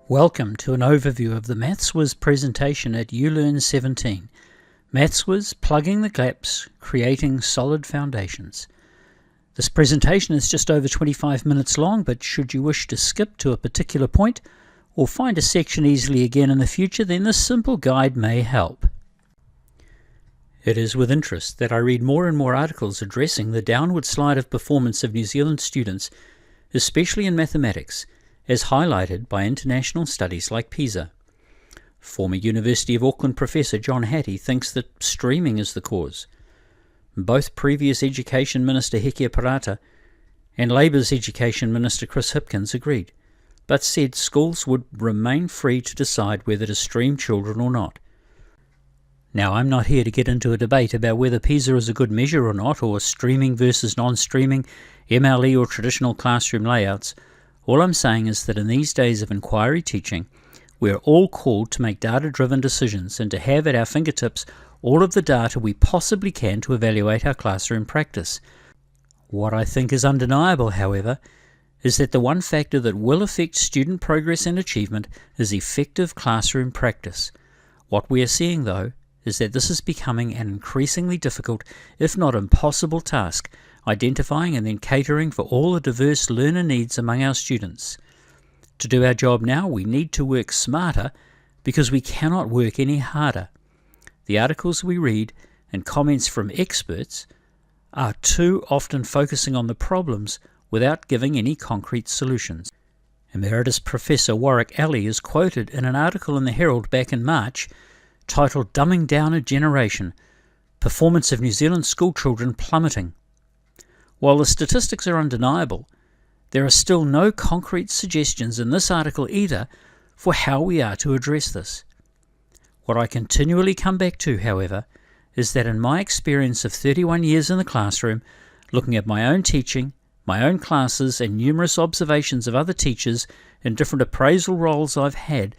Welcome to an overview of the MathsWhiz presentation at ULearn 17. MathsWhiz, plugging the gaps, creating solid foundations. This presentation is just over 25 minutes long, but should you wish to skip to a particular point or find a section easily again in the future, then this simple guide may help. It is with interest that I read more and more articles addressing the downward slide of performance of New Zealand students, especially in mathematics, as highlighted by international studies like PISA. Former University of Auckland professor John Hattie thinks that streaming is the cause. Both previous Education Minister Hekia Parata and Labour's Education Minister Chris Hipkins agreed, but said schools would remain free to decide whether to stream children or not. Now, I'm not here to get into a debate about whether PISA is a good measure or not, or streaming versus non-streaming, MLE or traditional classroom layouts. All I'm saying is that in these days of inquiry teaching, we're all called to make data-driven decisions and to have at our fingertips all of the data we possibly can to evaluate our classroom practice. What I think is undeniable, however, is that the one factor that will affect student progress and achievement is effective classroom practice. What we are seeing, though, is that this is becoming an increasingly difficult, if not impossible task, identifying and then catering for all the diverse learner needs among our students. To do our job now, we need to work smarter because we cannot work any harder. The articles we read and comments from experts are too often focusing on the problems without giving any concrete solutions. Emeritus Professor Warwick Alley is quoted in an article in the Herald back in March titled "Dumbing Down a Generation, Performance of New Zealand School Children Plummeting." While the statistics are undeniable, there are still no concrete suggestions in this article either for how we are to address this. What I continually come back to, however, is that in my experience of 31 years in the classroom, looking at my own teaching, my own classes, and numerous observations of other teachers in different appraisal roles I've had,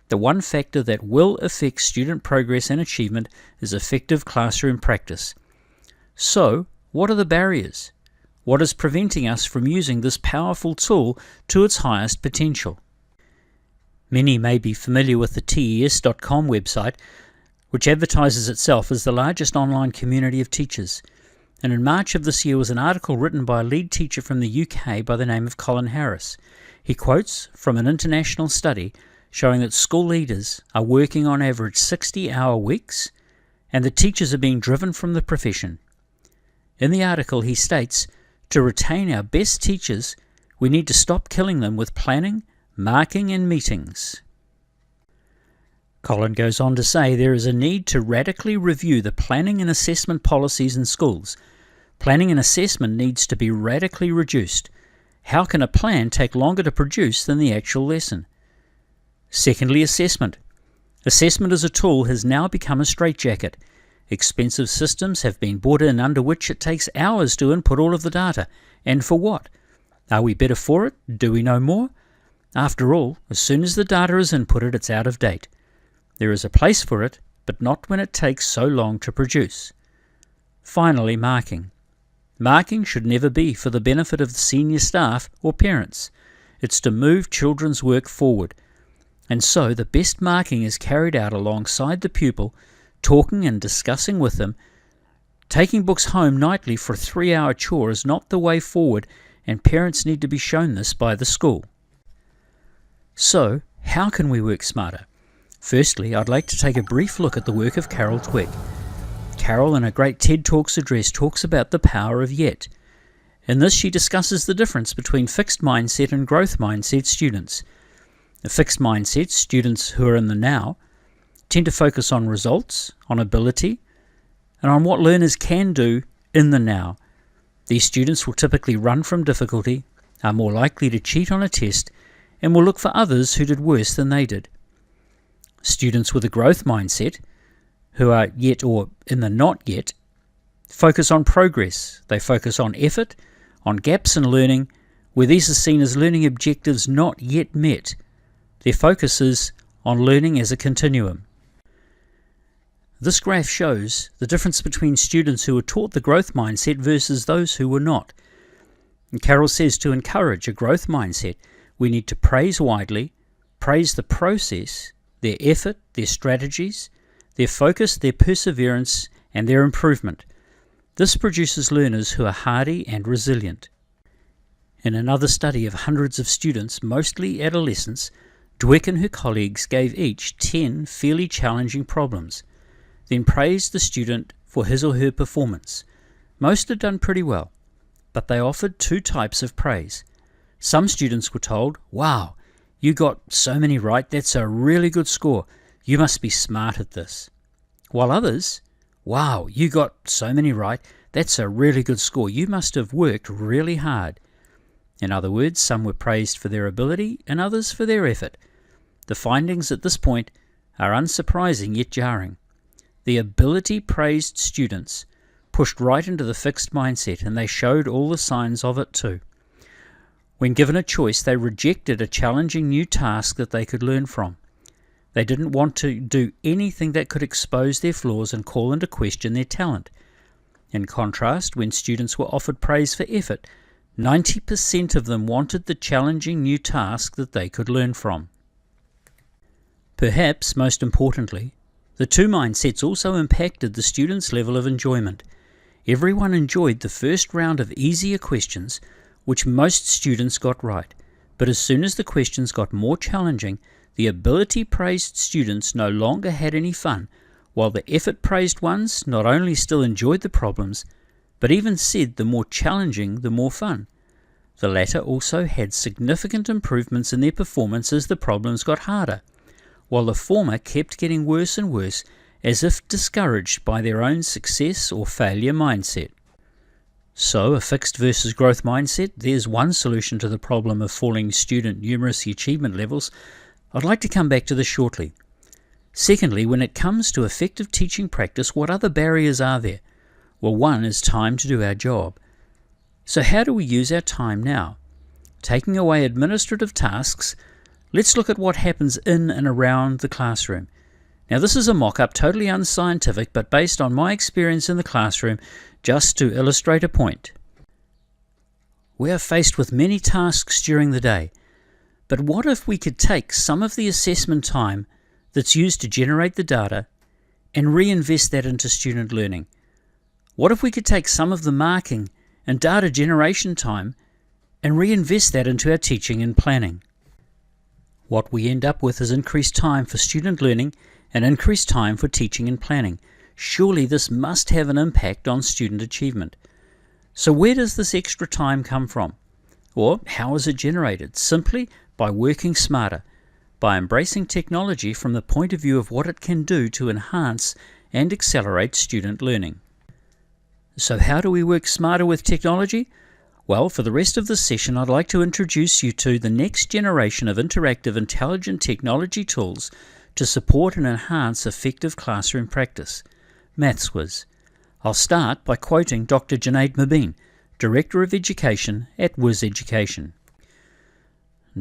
the one factor that will affect student progress and achievement is effective classroom practice. So, what are the barriers? What is preventing us from using this powerful tool to its highest potential? Many may be familiar with the TES.com website, which advertises itself as the largest online community of teachers. And in March of this year was an article written by a lead teacher from the UK by the name of Colin Harris. He quotes from an international study showing that school leaders are working on average 60-hour weeks and that teachers are being driven from the profession. In the article he states, to retain our best teachers, we need to stop killing them with planning, marking and meetings. Colin goes on to say there is a need to radically review the planning and assessment policies in schools. Planning and assessment needs to be radically reduced. How can a plan take longer to produce than the actual lesson? Secondly, assessment. Assessment as a tool has now become a straitjacket. Expensive systems have been brought in under which it takes hours to input all of the data. And for what? Are we better for it? Do we know more? After all, as soon as the data is inputted, it's out of date. There is a place for it, but not when it takes so long to produce. Finally, marking. Marking should never be for the benefit of the senior staff or parents. It's to move children's work forward. And so the best marking is carried out alongside the pupil, talking and discussing with them. Taking books home nightly for a 3-hour chore is not the way forward, and parents need to be shown this by the school. So, how can we work smarter? Firstly, I'd like to take a brief look at the work of Carol Twigg. Carol, in a great TED Talks address, talks about the power of yet. In this, she discusses the difference between fixed mindset and growth mindset students. A fixed mindset, students who are in the now, tend to focus on results, on ability, and on what learners can do in the now. These students will typically run from difficulty, are more likely to cheat on a test, and will look for others who did worse than they did. Students with a growth mindset, who are yet or in the not yet, focus on progress. They focus on effort, on gaps in learning, where these are seen as learning objectives not yet met. Their focus is on learning as a continuum. This graph shows the difference between students who were taught the growth mindset versus those who were not. And Carol says to encourage a growth mindset, we need to praise widely, praise the process, their effort, their strategies, their focus, their perseverance, and their improvement. This produces learners who are hardy and resilient. In another study of hundreds of students, mostly adolescents, Dweck and her colleagues gave each 10 fairly challenging problems, then praised the student for his or her performance. Most had done pretty well, but they offered two types of praise. Some students were told, "Wow, you got so many right, that's a really good score. You must be smart at this." While others, "Wow, you got so many right, that's a really good score. You must have worked really hard." In other words, some were praised for their ability and others for their effort. The findings at this point are unsurprising yet jarring. The ability-praised students pushed right into the fixed mindset, and they showed all the signs of it too. When given a choice, they rejected a challenging new task that they could learn from. They didn't want to do anything that could expose their flaws and call into question their talent. In contrast, when students were offered praise for effort, 90% of them wanted the challenging new task that they could learn from. Perhaps most importantly, the two mindsets also impacted the students' level of enjoyment. Everyone enjoyed the first round of easier questions, which most students got right, but as soon as the questions got more challenging, the ability-praised students no longer had any fun, while the effort-praised ones not only still enjoyed the problems, but even said the more challenging, the more fun. The latter also had significant improvements in their performance as the problems got harder, while the former kept getting worse and worse, as if discouraged by their own success or failure mindset. So, a fixed versus growth mindset, there's one solution to the problem of falling student numeracy achievement levels. I'd like to come back to this shortly. Secondly, when it comes to effective teaching practice, what other barriers are there? Well, one is time to do our job. So how do we use our time now? Taking away administrative tasks, let's look at what happens in and around the classroom. Now, this is a mock-up, totally unscientific, but based on my experience in the classroom, just to illustrate a point. We are faced with many tasks during the day, but what if we could take some of the assessment time that's used to generate the data and reinvest that into student learning? What if we could take some of the marking and data generation time and reinvest that into our teaching and planning? What we end up with is increased time for student learning and increased time for teaching and planning. Surely this must have an impact on student achievement. So where does this extra time come from? Or how is it generated? Simply by working smarter, by embracing technology from the point of view of what it can do to enhance and accelerate student learning. So how do we work smarter with technology? Well, for the rest of this session, I'd like to introduce you to the next generation of interactive intelligent technology tools to support and enhance effective classroom practice, MathsWiz. I'll start by quoting Dr. Junaid Mubin, Director of Education at Wiz Education.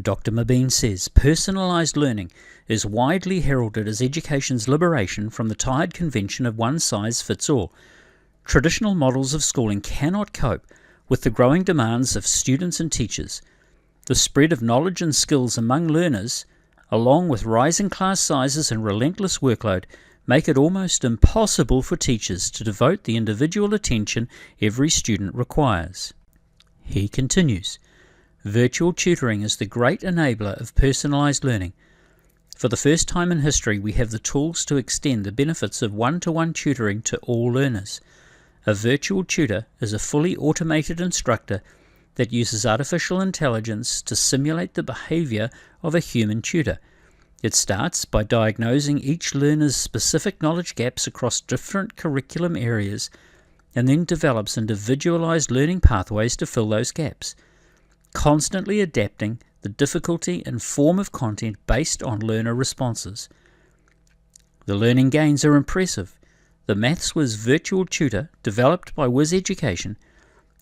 Dr. Mubin says, personalised learning is widely heralded as education's liberation from the tired convention of one size fits all. Traditional models of schooling cannot cope with the growing demands of students and teachers. The spread of knowledge and skills among learners, along with rising class sizes and relentless workload, make it almost impossible for teachers to devote the individual attention every student requires. He continues, virtual tutoring is the great enabler of personalised learning. For the first time in history, we have the tools to extend the benefits of one-to-one tutoring to all learners. A virtual tutor is a fully automated instructor that uses artificial intelligence to simulate the behavior of a human tutor. It starts by diagnosing each learner's specific knowledge gaps across different curriculum areas and then develops individualized learning pathways to fill those gaps, constantly adapting the difficulty and form of content based on learner responses. The learning gains are impressive. The MathsWiz virtual tutor, developed by Wiz Education,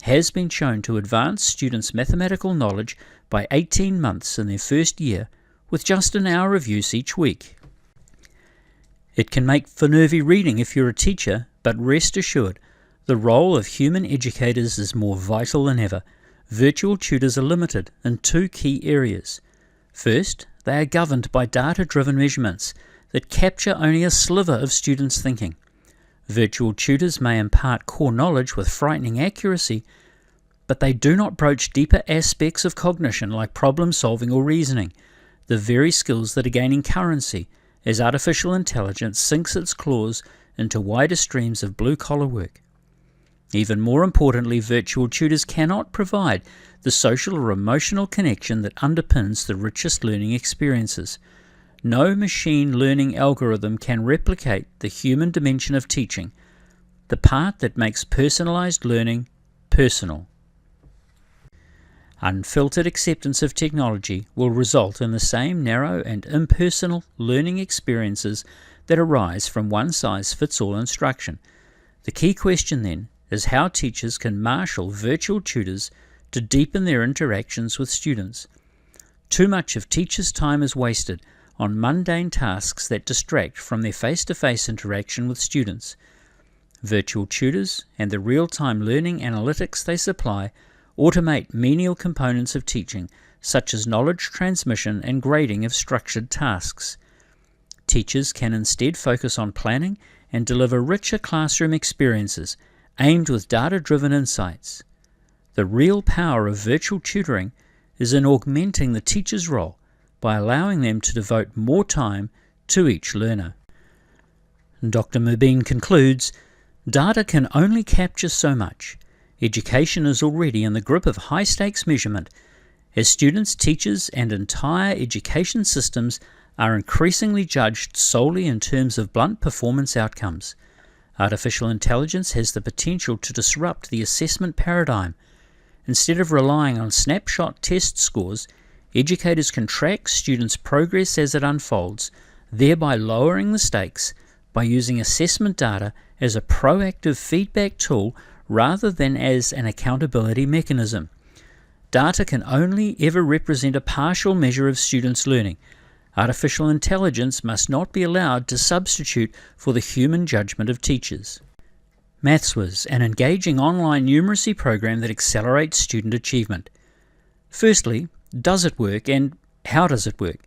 has been shown to advance students' mathematical knowledge by 18 months in their first year with just an hour of use each week. It can make for nervy reading if you're a teacher, but rest assured, the role of human educators is more vital than ever. Virtual tutors are limited in two key areas. First, they are governed by data-driven measurements that capture only a sliver of students' thinking. Virtual tutors may impart core knowledge with frightening accuracy, but they do not broach deeper aspects of cognition like problem-solving or reasoning, the very skills that are gaining currency as artificial intelligence sinks its claws into wider streams of blue-collar work. Even more importantly, virtual tutors cannot provide the social or emotional connection that underpins the richest learning experiences. No machine learning algorithm can replicate the human dimension of teaching, the part that makes personalized learning personal. Unfiltered acceptance of technology will result in the same narrow and impersonal learning experiences that arise from one-size-fits-all instruction. The key question then is how teachers can marshal virtual tutors to deepen their interactions with students. Too much of teachers' time is wasted on mundane tasks that distract from their face-to-face interaction with students. Virtual tutors and the real-time learning analytics they supply automate menial components of teaching, such as knowledge transmission and grading of structured tasks. Teachers can instead focus on planning and deliver richer classroom experiences aimed with data-driven insights. The real power of virtual tutoring is in augmenting the teacher's role by allowing them to devote more time to each learner. Dr. Mubin concludes, data can only capture so much. Education is already in the grip of high-stakes measurement, as students, teachers, and entire education systems are increasingly judged solely in terms of blunt performance outcomes. Artificial intelligence has the potential to disrupt the assessment paradigm. Instead of relying on snapshot test scores, educators can track students' progress as it unfolds, thereby lowering the stakes by using assessment data as a proactive feedback tool rather than as an accountability mechanism. Data can only ever represent a partial measure of students' learning. Artificial intelligence must not be allowed to substitute for the human judgment of teachers. MathsWiz, an engaging online numeracy program that accelerates student achievement. Firstly, does it work and how does it work?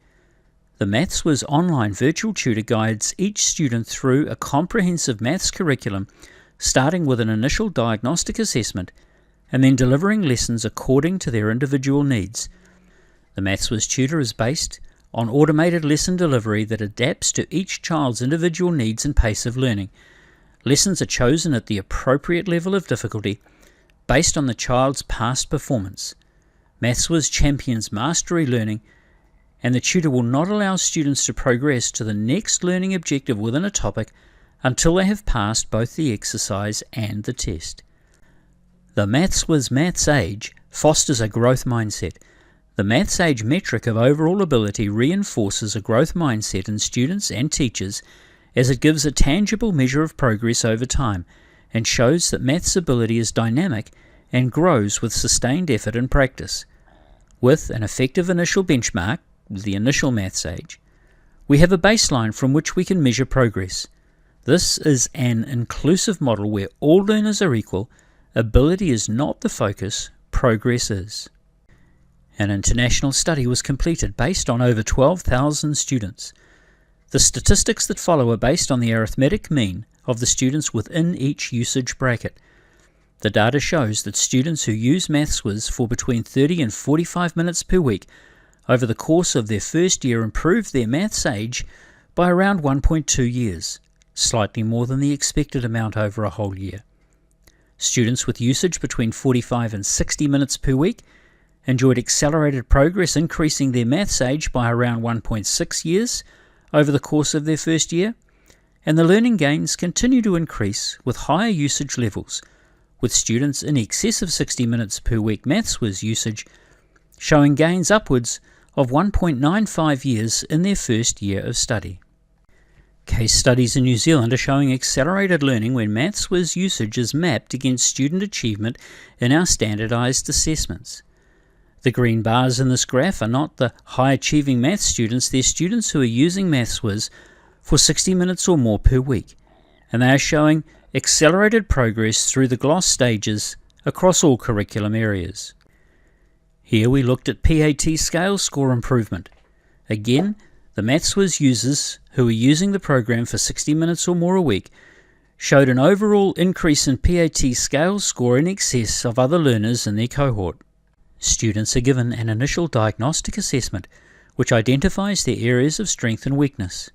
The MathsWiz online virtual tutor guides each student through a comprehensive maths curriculum, starting with an initial diagnostic assessment and then delivering lessons according to their individual needs. The MathsWiz tutor is based on automated lesson delivery that adapts to each child's individual needs and pace of learning. Lessons are chosen at the appropriate level of difficulty based on the child's past performance. MathsWiz champions mastery learning, and the tutor will not allow students to progress to the next learning objective within a topic until they have passed both the exercise and the test. The MathsWiz Maths Age fosters a growth mindset. The Maths Age metric of overall ability reinforces a growth mindset in students and teachers as it gives a tangible measure of progress over time and shows that maths ability is dynamic and grows with sustained effort and practice. With an effective initial benchmark, the initial Maths Age, we have a baseline from which we can measure progress. This is an inclusive model where all learners are equal. Ability is not the focus, progress is. An international study was completed based on over 12,000 students. The statistics that follow are based on the arithmetic mean of the students within each usage bracket. The data shows that students who use MathsWiz for between 30 and 45 minutes per week over the course of their first year improved their maths age by around 1.2 years, slightly more than the expected amount over a whole year. Students with usage between 45 and 60 minutes per week enjoyed accelerated progress, increasing their maths age by around 1.6 years over the course of their first year, and the learning gains continue to increase with higher usage levels, with students in excess of 60 minutes per week MathsWiz usage showing gains upwards of 1.95 years in their first year of study. Case studies in New Zealand are showing accelerated learning when MathsWiz usage is mapped against student achievement in our standardised assessments. The green bars in this graph are not the high-achieving maths students, they're students who are using MathsWiz for 60 minutes or more per week, and they are showing accelerated progress through the gloss stages across all curriculum areas. Here we looked at PAT scale score improvement, Again, the MathsWhiz users who were using the program for 60 minutes or more a week showed an overall increase in PAT scale score in excess of other learners in their cohort. Students are given an initial diagnostic assessment which identifies their areas of strength and weakness.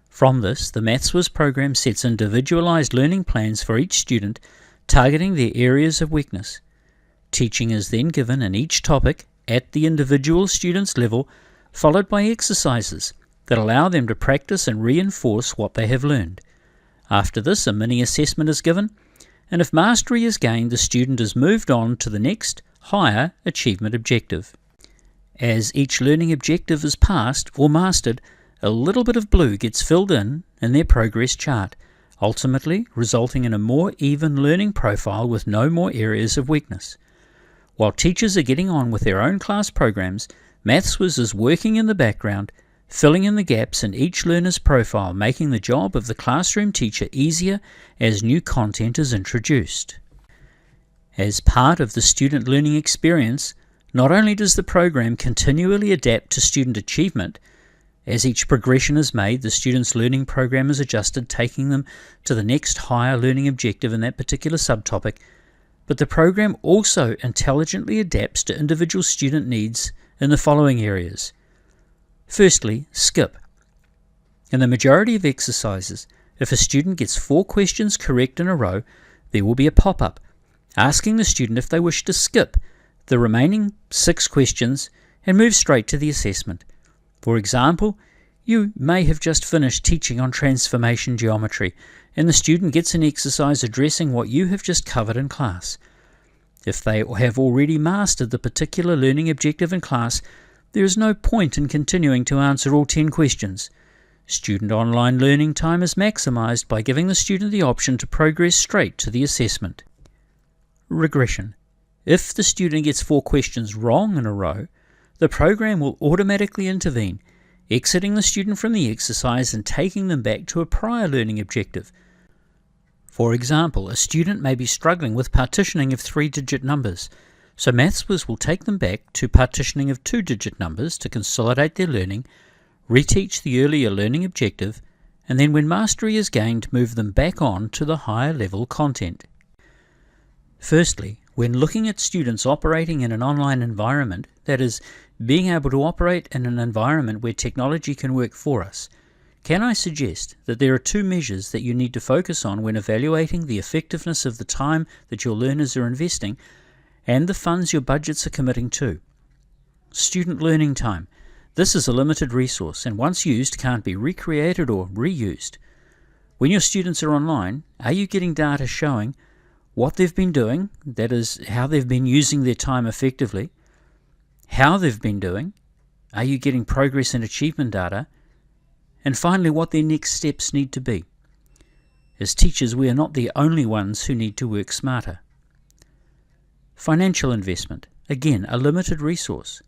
From this, the MathsWhiz program sets individualized learning plans for each student, targeting their areas of weakness. Teaching is then given in each topic at the individual student's level, followed by exercises that allow them to practice and reinforce what they have learned. After this, a mini-assessment is given, and if mastery is gained, the student is moved on to the next, higher achievement objective. As each learning objective is passed or mastered, a little bit of blue gets filled in their progress chart, ultimately resulting in a more even learning profile with no more areas of weakness. While teachers are getting on with their own class programs, MathsWhiz is working in the background, filling in the gaps in each learner's profile, making the job of the classroom teacher easier as new content is introduced. As part of the student learning experience, not only does the program continually adapt to student achievement, as each progression is made, the student's learning program is adjusted, taking them to the next higher learning objective in that particular subtopic, but the program also intelligently adapts to individual student needs in the following areas. Firstly, skip. In the majority of exercises, if a student gets 4 questions correct in a row, there will be a pop-up asking the student if they wish to skip the remaining 6 questions and move straight to the assessment. For example, you may have just finished teaching on transformation geometry, and the student gets an exercise addressing what you have just covered in class. If they have already mastered the particular learning objective in class, there is no point in continuing to answer all 10 questions. Student online learning time is maximized by giving the student the option to progress straight to the assessment. Regression. If the student gets 4 questions wrong in a row, the program will automatically intervene, exiting the student from the exercise and taking them back to a prior learning objective. For example, a student may be struggling with partitioning of 3-digit numbers, so MathsWhiz will take them back to partitioning of 2-digit numbers to consolidate their learning, reteach the earlier learning objective, and then when mastery is gained, move them back on to the higher level content. Firstly, when looking at students operating in an online environment, that is, being able to operate in an environment where technology can work for us, can I suggest that there are 2 measures that you need to focus on when evaluating the effectiveness of the time that your learners are investing and the funds your budgets are committing to. Student learning time. This is a limited resource and once used can't be recreated or reused. When your students are online, are you getting data showing what they've been doing, that is, how they've been using their time effectively, how they've been doing, are you getting progress and achievement data, and finally what their next steps need to be. As teachers, we are not the only ones who need to work smarter. Financial investment, again, a limited resource.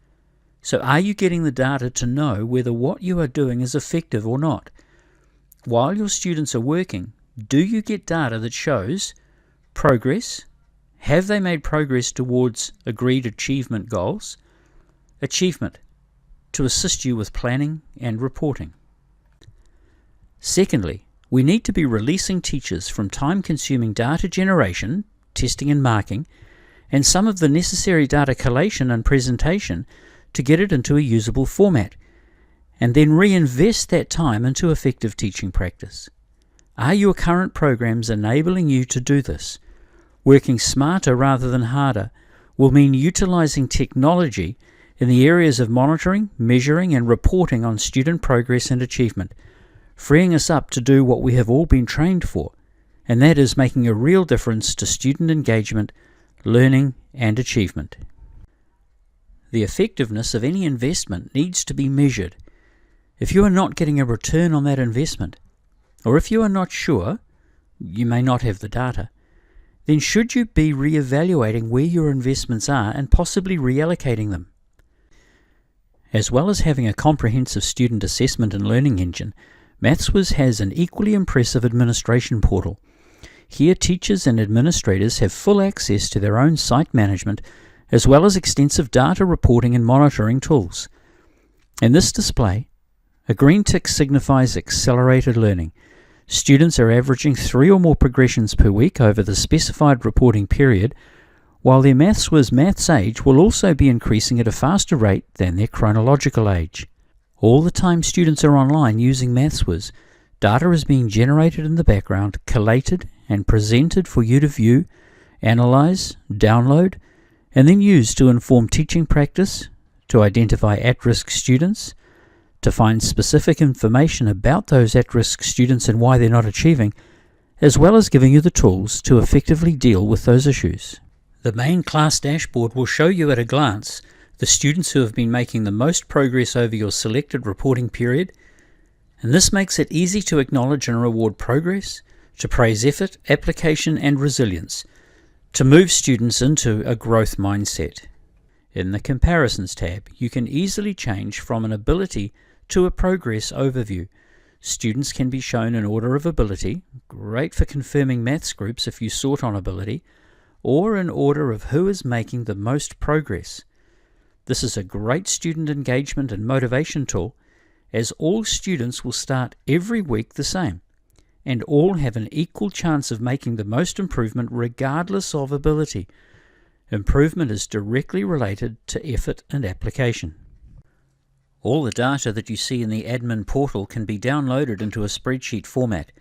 So are you getting the data to know whether what you are doing is effective or not? While your students are working, do you get data that shows progress? Have they made progress towards agreed achievement goals? Achievement, to assist you with planning and reporting. Secondly, we need to be releasing teachers from time-consuming data generation, testing and marking, and some of the necessary data collation and presentation to get it into a usable format, and then reinvest that time into effective teaching practice. Are your current programs enabling you to do this? Working smarter rather than harder will mean utilizing technology in the areas of monitoring, measuring, and reporting on student progress and achievement, freeing us up to do what we have all been trained for, and that is making a real difference to student engagement, learning, and achievement. The effectiveness of any investment needs to be measured. If you are not getting a return on that investment, or if you are not sure, you may not have the data, then should you be re-evaluating where your investments are and possibly reallocating them? As well as having a comprehensive student assessment and learning engine, MathsWhiz has an equally impressive administration portal. Here, teachers and administrators have full access to their own site management, as well as extensive data reporting and monitoring tools. In this display, a green tick signifies accelerated learning. Students are averaging 3 or more progressions per week over the specified reporting period, while their maths age will also be increasing at a faster rate than their chronological age. All the time students are online using MathsWiz, data is being generated in the background, collated and presented for you to view, analyze, download, and then use to inform teaching practice, to identify at-risk students, to find specific information about those at-risk students and why they're not achieving, as well as giving you the tools to effectively deal with those issues. The main class dashboard will show you at a glance the students who have been making the most progress over your selected reporting period, and this makes it easy to acknowledge and reward progress, to praise effort, application and resilience, to move students into a growth mindset. In the Comparisons tab, you can easily change from an ability to a progress overview. Students can be shown in order of ability, great for confirming maths groups if you sort on ability, or in order of who is making the most progress. This is a great student engagement and motivation tool, as all students will start every week the same, and all have an equal chance of making the most improvement regardless of ability. Improvement is directly related to effort and application. All the data that you see in the admin portal can be downloaded into a spreadsheet format.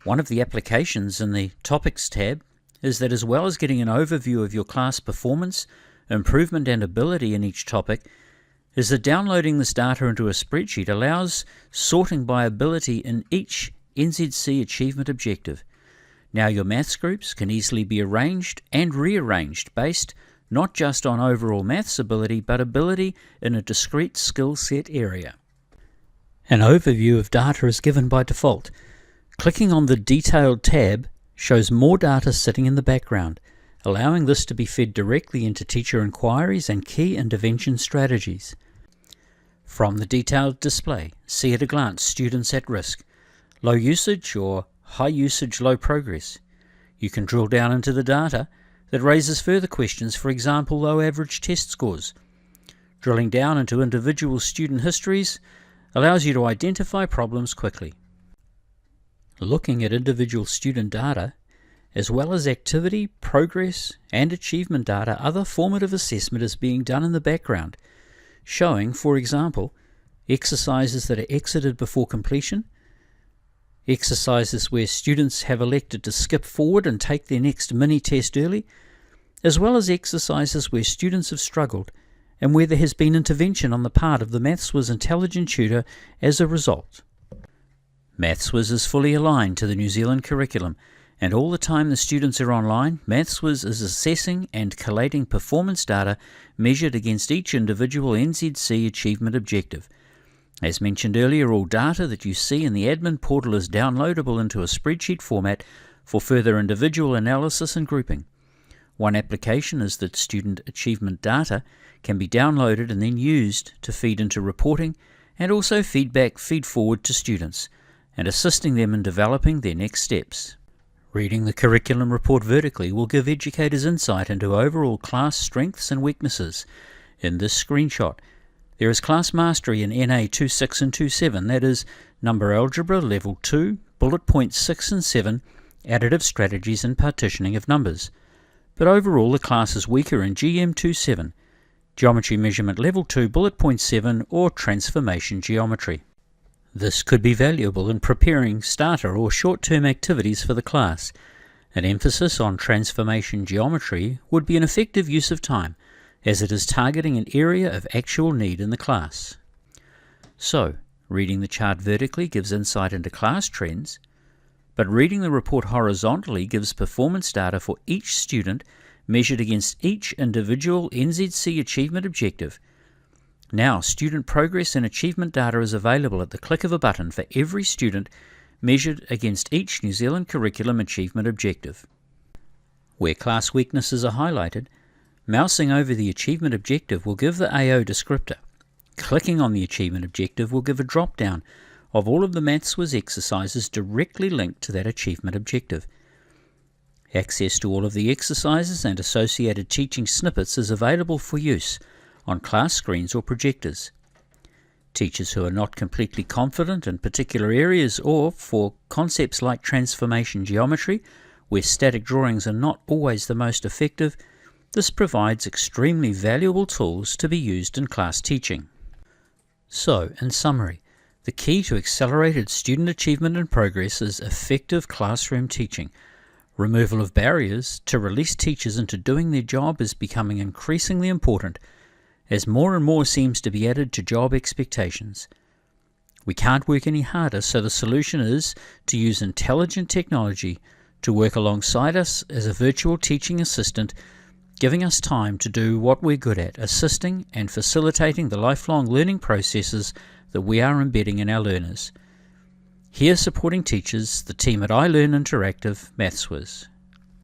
One of the applications in the Topics tab is that as well as getting an overview of your class performance, improvement and ability in each topic, is that downloading this data into a spreadsheet allows sorting by ability in each NZC achievement objective. Now your maths groups can easily be arranged and rearranged based not just on overall maths ability, but ability in a discrete skill set area. An overview of data is given by default. Clicking on the Detailed tab shows more data sitting in the background, allowing this to be fed directly into teacher inquiries and key intervention strategies. From the detailed display, see at a glance students at risk, low usage or high usage, low progress. You can drill down into the data that raises further questions, for example, low average test scores. Drilling down into individual student histories allows you to identify problems quickly. Looking at individual student data, as well as activity, progress, and achievement data, other formative assessment is being done in the background, showing, for example, exercises that are exited before completion, exercises where students have elected to skip forward and take their next mini-test early, as well as exercises where students have struggled and where there has been intervention on the part of the MathsWiz Intelligent Tutor as a result. MathsWiz is fully aligned to the New Zealand curriculum, and all the time the students are online, MathsWiz is assessing and collating performance data measured against each individual NZC achievement objective. As mentioned earlier, all data that you see in the admin portal is downloadable into a spreadsheet format for further individual analysis and grouping. One application is that student achievement data can be downloaded and then used to feed into reporting and also feed forward to students and assisting them in developing their next steps. Reading the curriculum report vertically will give educators insight into overall class strengths and weaknesses. In this screenshot, there is class mastery in NA 26 and 27, that is, number algebra level 2, bullet points 6 and 7, additive strategies and partitioning of numbers. But overall the class is weaker in GM 27, geometry measurement level 2, bullet point 7, or transformation geometry. This could be valuable in preparing starter or short-term activities for the class. An emphasis on transformation geometry would be an effective use of time, as it is targeting an area of actual need in the class. So, reading the chart vertically gives insight into class trends, but reading the report horizontally gives performance data for each student measured against each individual NZC achievement objective. Now, student progress and achievement data is available at the click of a button for every student measured against each New Zealand curriculum achievement objective. Where class weaknesses are highlighted, mousing over the achievement objective will give the AO descriptor. Clicking on the achievement objective will give a drop-down of all of the MathsWiz exercises directly linked to that achievement objective. Access to all of the exercises and associated teaching snippets is available for use on class screens or projectors. Teachers who are not completely confident in particular areas, or for concepts like transformation geometry, where static drawings are not always the most effective, this provides extremely valuable tools to be used in class teaching. So, in summary, the key to accelerated student achievement and progress is effective classroom teaching. Removal of barriers to release teachers into doing their job is becoming increasingly important as more and more seems to be added to job expectations. We can't work any harder, so the solution is to use intelligent technology to work alongside us as a virtual teaching assistant, giving us time to do what we're good at, assisting and facilitating the lifelong learning processes that we are embedding in our learners. Here supporting teachers, the team at ULearn Interactive MathsWiz.